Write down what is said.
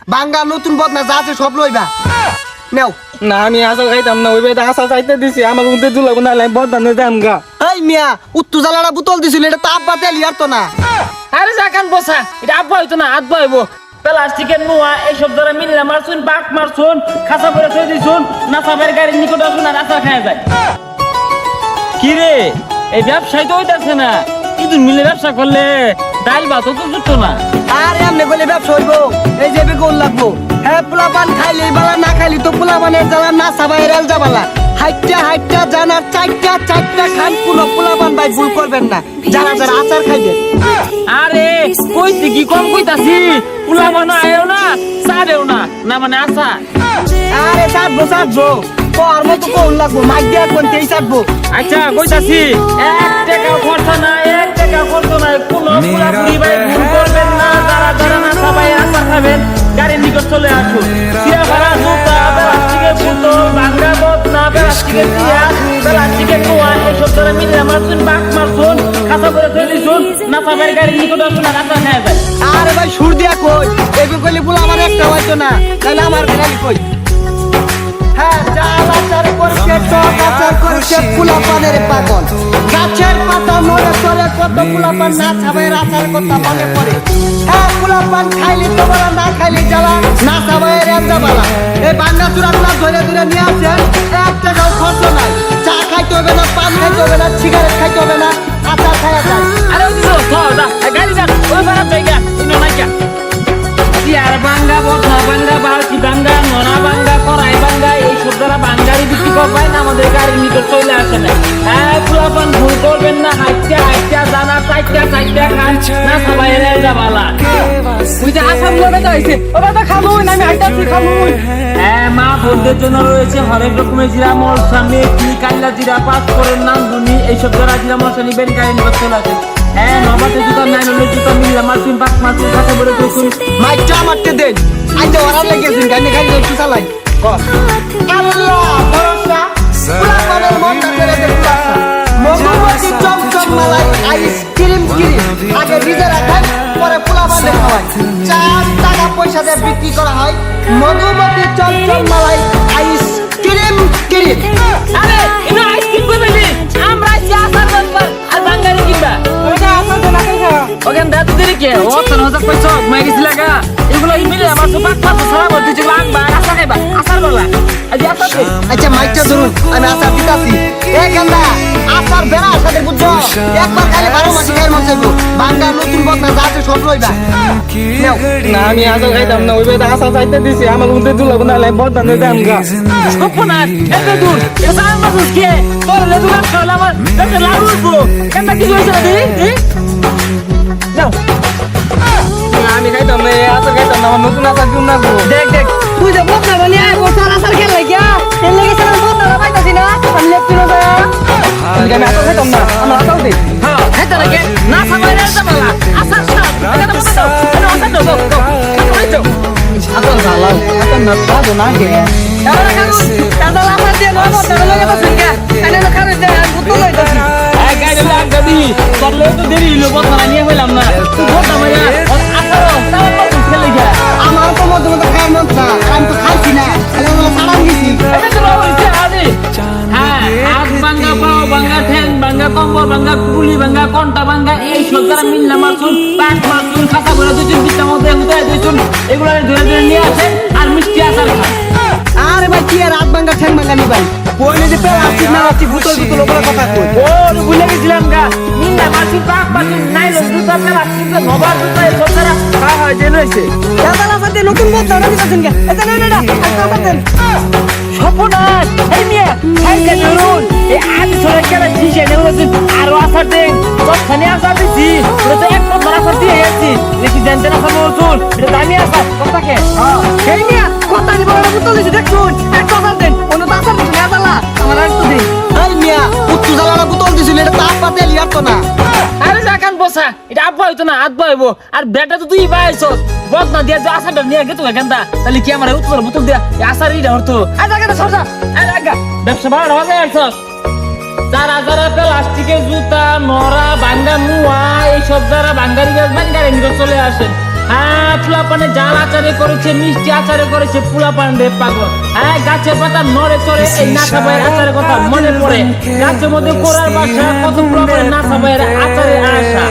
বাঙ্গা নতুন বদনা যা আছে সব লইবা নেও। না আমি আসার খাইতাম না, ওই বেটা আসার চাইতে দিছি আমার মধ্যে দুলাবো না বদনানে দাম গা। এই মিয়া উত্তু জ্বালাটা বোতল দিছিল, এটা তো আব্বা তেল ইয়ার তো না। আরে জাকান বসা, এটা আব্বা হইতো না আব্বা হইব। প্লাস্টিকের নোয়া এইসব ধরে মিললে মারছুন, বাক মারছুন, খাসা করে থই দিছুন, নাসাবের গাড়ির নিকট আসুন আর আচার খাওয়া যায়। কি রে এই ব্যবসায় তো হইতাছে না, কিন্তু মিলে ব্যবসা করলে ডাল ভাত তো জুটতো না। আর এমনি বলে ব্যবসা হইব, এই যে বেগুন লাগবো। হ্যাঁ পোলাপান খাইলে বালা, না খাইলে তো পোলাপানের জ্বালা, না সাবাই রেল যাবালা। হাইটটা হাইটটা জানার চারটা খান পুরো পোলাপান ভাই ভুল করবেন না, যারা যারা আচার খাইবেন। আরে কইছি কি কম কইতাছি, পুলা মানে আয়ও না সারেও না, না মানে আসা। আরে চাটবো তোর মতো কোন লাগবো, মাইক দিয়ে কোনতে চাটবো। আচ্ছা কইতাছি, 1 টাকা খরচা নাই, 1 টাকা খরচা নাই, কোন পুরাপুরি ভাই ভুল করবেন না। যারা যারা না সবাই আচার খাবেন গাড়ির নিকট চলে আসুন। সিয়া ভাড়া জুতা, প্লাস্টিকের বোতল, ভাঙ্গা বদনা, প্লাস্টিকের চেয়ার, প্লাস্টিকের নোয়া এইসব ধরে মিলে মারছুন, বাক মারছুন, খাসা করে থই দিছুন, না সবাই গাড়ির নিকট আসুন আর আচার খাওয়া যায়। আরে ভাই সুর দিয়া কই, এগো কইলে বলে আমার একটা হইতো না, তাহলে আমার খালি কই। হ্যাঁ জাল আচার করছে, টক আচার করছে, পোলাপানের পাগল। গাছের পাতা মরে চলে, কত পোলাপান না সাবাইয়ের আচার কথা মনে পড়ে। হ্যাঁ পোলাপান খাইলে তোমরা, না খাইলে জ্বালা, না সাবাইয়ের এমজা বালা। এই বান্না চূড়া গুলা ধরে ধরে নিয়ে আসেন, 1 টাকাও খরচ নাই। চা খাইতে হবে না, পান খাইতে হবে না, সিগারেট খাইতে হবে না, আচার খাইয়া যায়। আরে ওই তো দা গাড়ি যা ওই ভাড়া জায়গা ইনো নাইকা চেয়ার ভাঙ্গা, বদনা ভাঙ্গা, বালতি ভাঙ্গা, নোনা ভাঙ্গা, কড়াই ভাঙ্গা এইসব যারা ভাঙ্গারি বিক্রি করবেন না আমাদের গাড়ির নিকট চলে আসে না। হ্যাঁ পোলাপান ভুল করবেন না, হাইটটা জানা চাইটা খান, না সবাই এলে যাবালা। ওই যে আসার লোক বেটা হইছে, ও বেটা খাবো না, আমি আইতাছি খাবো। হ্যাঁ মা বোনদের জন্য রয়েছে হরেক রকমের জিরা মশলা, মেথি, কাল্লা জিরা, পাঁচ ফোড়ন, নানদুনি এইসব যারা জিরা মশলা নিবেন গাড়ির নিকট চলে আসেন। হ্যাঁ নবাতে জুতা, নাইনলের জুতা, মিললে মারছুন, বাক মারছুন, খাসা বলে দিয়েছুন। মাইকটা মারতে দেন, আইতে ওরা লেগেছেন গানে গানে একটু চালাই। আল্লাহ ভরসা, পোলাপানের মনটা করে দে পুরাসা। মধুমতি চমচম মালাই, আইসক্রিম আগে নিজে রাখায়, পরে পোলাপানে খাওয়ায়। 4 টাকা পয়সা দিয়ে বিক্রি করা হয় মধুমতি চমচম মালাই, আইসক্রিম। আরে ইনো আইসক্রিম কই পাইলি? আমরা আইছি আচার বানবার আর বাঙ্গারি কিনবা। ওটা আসার দেন আসার খাওয়া। ওখান দাঁত দিলি কে? ও তোর হাজার পয়সা মাই গেছিল লাগা। এগুলো মিলে আমার তো বাক পাঁচ সারা বলতে যে লাগবা আচার খাইবা, আচার বলা। আজ আচার দে। আচ্ছা মাইকটা ধরুন, আমি আচার দিতাছি। এ গেন্দা আচার বেড়া সাথে বুঝছো, একবার খাইলে 12 মাস খাইলে মন চাইবো। বাঙ্গা নতুন বদনা যা আছে সব লইবা নেও। না আমি আসার খাইতাম না, ওই বেটা আসার চাইতে দিছি আমার মধ্যে দুলাবো না বদনানে দাম গা। সপনা এত দূর এসা মাসুস কে? তোর লেদু গাছ খাওয়ালে আমার পেটে লাড়ু উঠবো। কেনটা কি হয়েছে রে? যাও আমি খাইতাম না, আসার খাইতাম না, আমার নতুন আসার কিউম লাগবো। দেখ তুই যে বদনা বানিয়ে বসার আসার খেল লাগিয়া এর লেগে সারা বদনা পাইতাছি না, আমি লেপটি না যায়। আমি আসার খাইতাম না, আমার আসার দে। হ্যাঁ খাইতে লাগে না সবাই রে যাবালা আসার সাথ এটা তো বলতো এটা আসার দাও দাও দাও আসার জালাও আসার না সাদো না কে দাদা কাকু দাদা আসার দিয়ে না বদনা লাগে তো শুনকা এনে না খাবে দে বুঝতো লইতাছি এই গাড়ি লাগা দি চললে তো দেরি হলো বদনা নিয়ে হইলাম না তুই বদনা মাইয়া আসার তাও তো খেলে গিয়া আমার তো মধ্যে খাই মন না, আমি তো খাইছি না, আমি বলে সাড়া দিছি। এটা তো হইছে আদি হ্যাঁ হাত ভাঙা, পাও ভাঙা, ঠ্যাং ভাঙা, কম্বল ভাঙা, কুলি ভাঙা, কন্টা ভাঙা এই সব যারা মিললে মারছুন, পাক মারছুন, খাতা করে দুজন বিচ্ছা মধ্যে উঠায় দুজন এগুলো ধরে ধরে নিয়ে আসেন আর মিষ্টি আচার খান। আরে ভাই কি আর রাত ভাঙ্গা ঠ্যাং ভাঙ্গা নি ভাই, কইলে যে প্লাস্টিক না প্লাস্টিক বোতল ওপরে কথা কই। ও ভুলে গেছিলাম গা মিললে মারছুন, পাক মারছুন, নাইলন জুতা, প্লাস্টিক নবার জুতা এই সব যারা খাওয়া হয় যে রয়েছে দাদা সাথে নতুন বদনা না দিতেছেন কে? এটা না আচ্ছা দেন। সপনাথ এই মিয়া সাইকেল ধরুন এই আদি ধরে কেন শিশে নেউছেন আরো আসার দেন কতখানি আসার দিছি ওটা তো এক পথ আসার দিয়ে গেছি দেখি জানতে না খাবো চুল এটা দামি আসার কথাকে এই মিয়া কথা নি বড় বোতল দিছি দেখুন, এক কথা দেন, অন্য তো আসার দিছি না দাদা, আমার আর তো দিন। এই মিয়া উত্তু জ্বালাটা বোতল দিছিল, এটা তো আব্বা তেল ইয়ার তো না। আরে জাকান বসা এটা আব্বা হইতো না আব্বা হইবো আর বেটা তো তুই পাইছস বদনা দিয়া যে আসারটা নিয়ে গেতো কেনটা তাহলে কি আমার উত্তর বোতল দিয়া আসার ইটা হতো আর জায়গাটা সরজা আর আগা ব্যবসা বাড়া হয়ে আসছস যারা যারা প্লাস্টিকের জুতা, নড়া, ভাঙ্গা মুয়া এইসব যারা ভাঙ্গারি গাছ ভাঙ্গারি নিয়ে চলে আসেন। হ্যাঁ পোলাপানে জাল আচারে করেছে, মিষ্টি আচারে করেছে, পোলাপান রে পাগল। হ্যাঁ গাছের পাতা নড়ে চড়ে এই নাথা ভাইয়ের আচারের কথা মনে পড়ে। গাছের মধ্যে কোরার বাসা, কত পোলাপানের নাথা ভাইয়ের আচারে আশা।